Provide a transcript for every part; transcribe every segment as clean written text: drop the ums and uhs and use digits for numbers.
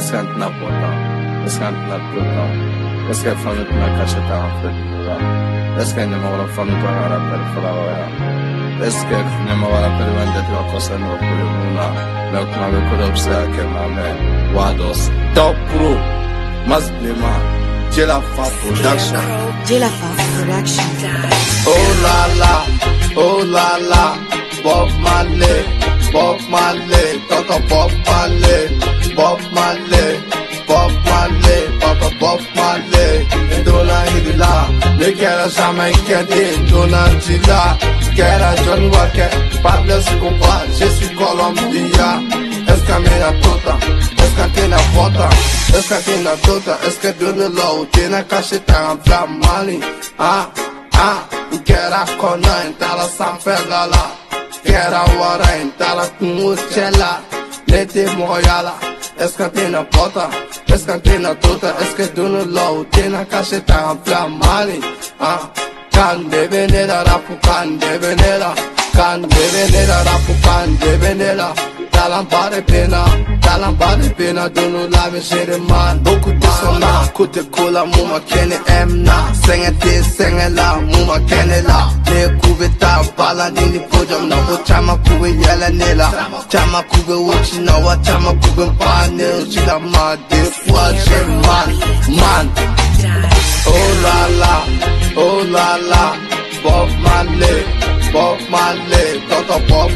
Est-ce qu'un n'a pas tant? Est-ce qu'un n'a pas tant? Est-ce qu'un femme n'a caché ta enfant? Est-ce qu'un n'a pas la femme pour la pelle? Est-ce qu'un n'a pas la pelle vendetta la cosa non pour le mouna? Mais qu'on avait que d'observer que ma mère, Wados, Top Pro, Masblema, Jelafa Production. Jelafa Production. Oh la la, Bob Marley, Bob Marley, Toto Bob Marley, Bob Marley, Bob Marley, Papa Bob Marley. Dona Hidila, le quero Jamaica de Dona Dila, quero John Walker, Pablo Escobar, Jesse Colombia. Est-ce qu'un mena tota, est-ce qu'un tena vota, est-ce qu'un tena tota, est-ce que Dona Low, tena cacheta en flam mali, quero Kona, entala Sanfela. Kera wara entala kumuchela Lete moyala Est-ce que t'es pota? Est-ce que t'es tota? Est-ce que tu ne l'as? T'es na cacheta en flamani Kande venela rapu kande venela Kande venela rapu kande venela Talambare pena Dono lave chere man Beaucoup de sona Kote kola muma kene emna Senge te senge la muma kene la Ne kube ta bala nini pojam na wo chama kube yela nela Chama kube uchi na wa chama kube mpane Uchila ma this was your man Oh la la Bob Marley Toto Bob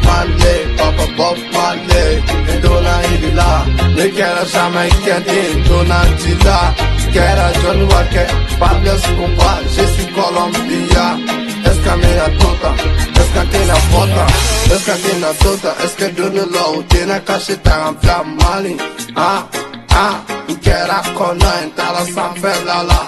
Marley Papa Bob Marley Dona Hidila Le quero Jamaica de Dona Dila Quero John Walker Pablo Escobar Jesse Colombia Est-ce qu'un mena tota? Est-ce qu'un tena vota? Est-ce qu'un tena tota? Est-ce que Dona Low tena cacheta en flam mali Quero Kona entala Sanfela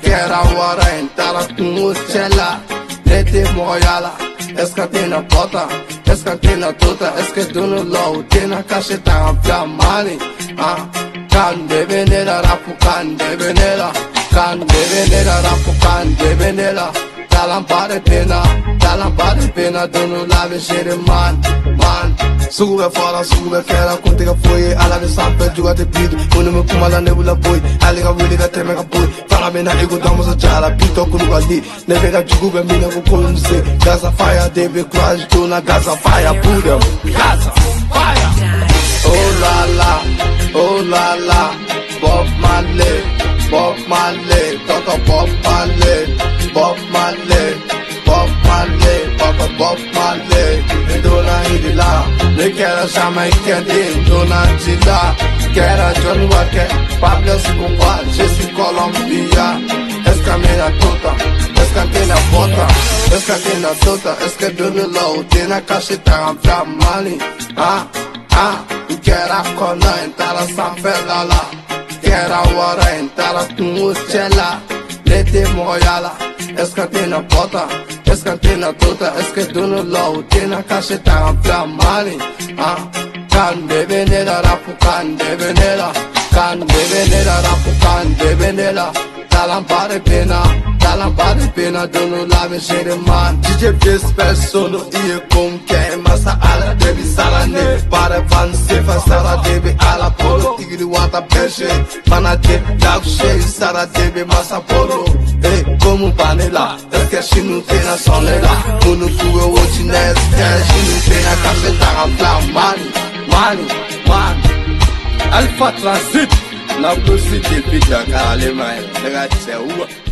Quero wara entala kumuchela Lete moyala Est-ce que t'es na pota? Est-ce que t'es na tota? Est-ce que tu ne l'as? T'es na cacheta en flamani Kande venela rapu kande venela rapu kande venela Talambare pena Dono lave chere man Sube fora, sube fera Contigo foi, ala de sampe Juga te pido, kune me kumala nebula boy Aliga wili ga teme ga boy Fala mena ego damos a jala Pito kunu gali Neve ga jugu be mina go kolumse Gaza fire, debe crash Dona Gaza fire, Buddha Gaza fire Oh la la Bob Marley Toto Bob Marley Papa Bob Marley Dona Hidila Le quero Jamaica de Dona Dila Quero John Walker Pablo Escobar Jesse Colombia Est-ce qu'un mena tota? Est-ce qu'un tena vota? Est-ce qu'un tena tota? Est-ce que Dona Low tena cacheta en flamani Quero Kona entala Sanfela Quero wara entala kumuchela Lete moyala Est-ce que t'es na pota? Est-ce que t'es na tota? Est-ce que tu ne l'as? T'es na cacheta en flamani Kande venela rapu kande venela rapu kande venela Talambare pena Dono lave chere man DJ Vesper sono ie com quem Massa ala devi salane Para van sefa sara devi ala polo Tigri wata peshe Mana de dag shei sara devi massa polo Como panela Est-ce que chinu tena sonela Munu kuwe wochi nes Chinu tena cacheta en flam Mani Alpha Transit Na prosi de pija ka alemay Nega tse uwa